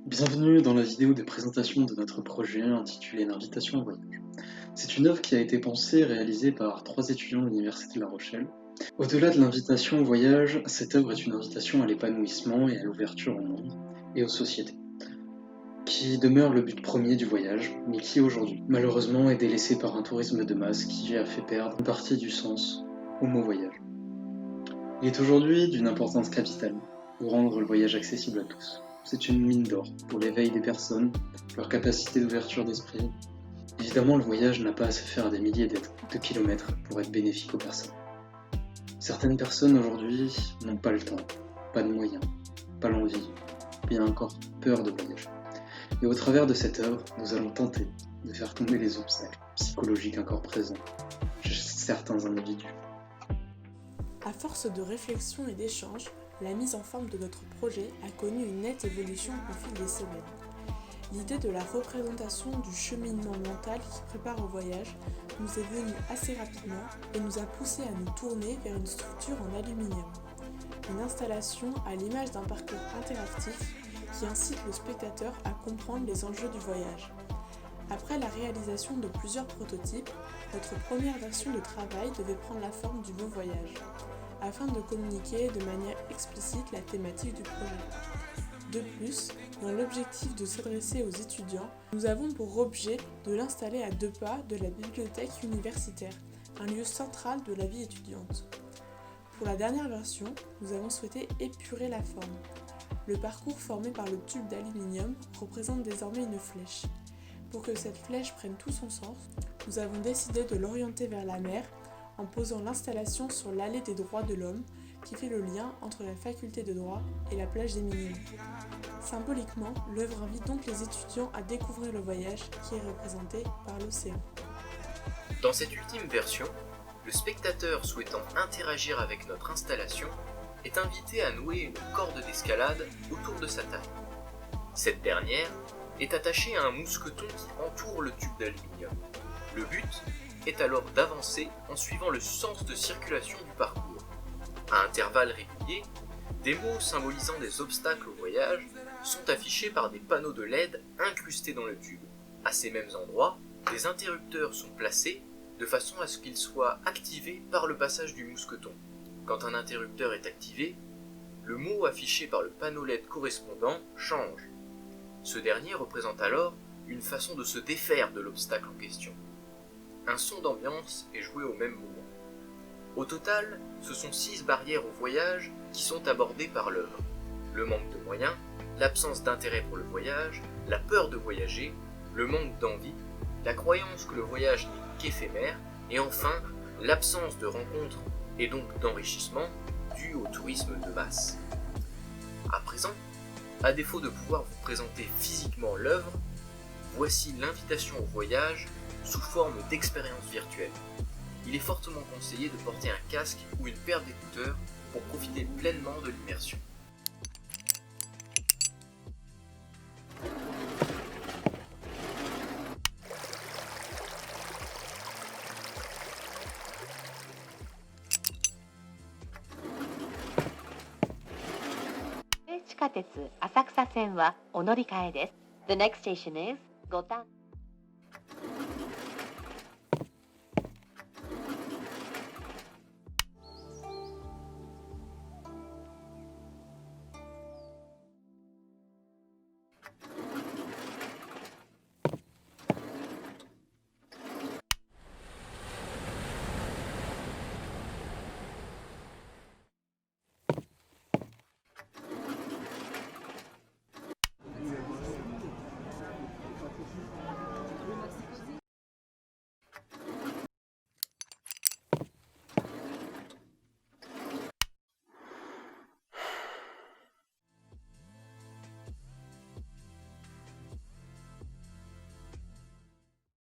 Bienvenue dans la vidéo de présentation de notre projet intitulé L'invitation au voyage. C'est une œuvre qui a été pensée et réalisée par 3 étudiants de l'Université de La Rochelle. Au-delà de l'invitation au voyage, cette œuvre est une invitation à l'épanouissement et à l'ouverture au monde et aux sociétés, qui demeure le but premier du voyage, mais qui aujourd'hui, malheureusement, est délaissé par un tourisme de masse qui a fait perdre une partie du sens au mot voyage. Il est aujourd'hui d'une importance capitale pour rendre le voyage accessible à tous. C'est une mine d'or pour l'éveil des personnes, leur capacité d'ouverture d'esprit. Évidemment, le voyage n'a pas à se faire à des milliers de kilomètres pour être bénéfique aux personnes. Certaines personnes aujourd'hui n'ont pas le temps, pas de moyens, pas l'envie, bien encore peur de voyager. Et au travers de cette œuvre, nous allons tenter de faire tomber les obstacles psychologiques encore présents chez certains individus. À force de réflexion et d'échanges, la mise en forme de notre projet a connu une nette évolution au fil des semaines. L'idée de la représentation du cheminement mental qui prépare au voyage nous est venue assez rapidement et nous a poussé à nous tourner vers une structure en aluminium. Une installation à l'image d'un parcours interactif qui incite le spectateur à comprendre les enjeux du voyage. Après la réalisation de plusieurs prototypes, notre première version de travail devait prendre la forme du mot voyage, afin de communiquer de manière explicite la thématique du projet. De plus, dans l'objectif de s'adresser aux étudiants, nous avons pour objet de l'installer à 2 pas de la bibliothèque universitaire, un lieu central de la vie étudiante. Pour la dernière version, nous avons souhaité épurer la forme. Le parcours formé par le tube d'aluminium représente désormais une flèche. Pour que cette flèche prenne tout son sens, nous avons décidé de l'orienter vers la mer en posant l'installation sur l'allée des droits de l'homme qui fait le lien entre la faculté de droit et la plage des Minimes. Symboliquement, l'œuvre invite donc les étudiants à découvrir le voyage qui est représenté par l'océan. Dans cette ultime version, le spectateur souhaitant interagir avec notre installation est invité à nouer une corde d'escalade autour de sa taille. Cette dernière est attachée à un mousqueton qui entoure le tube d'aluminium. Le but est alors d'avancer en suivant le sens de circulation du parcours. À intervalles réguliers, des mots symbolisant des obstacles au voyage sont affichés par des panneaux de LED incrustés dans le tube. À ces mêmes endroits, des interrupteurs sont placés de façon à ce qu'ils soient activés par le passage du mousqueton. Quand un interrupteur est activé, le mot affiché par le panneau LED correspondant change. Ce dernier représente alors une façon de se défaire de l'obstacle en question. Un son d'ambiance est joué au même moment. Au total, ce sont 6 barrières au voyage qui sont abordées par l'œuvre. Le manque de moyens, l'absence d'intérêt pour le voyage, la peur de voyager, le manque d'envie, la croyance que le voyage n'est qu'éphémère, et enfin, l'absence de rencontres et donc d'enrichissement dû au tourisme de masse. À présent, à défaut de pouvoir vous présenter physiquement l'œuvre, voici l'invitation au voyage sous forme d'expérience virtuelle. Il est fortement conseillé de porter un casque ou une paire d'écouteurs pour profiter pleinement de l'immersion. The next station is Gotan.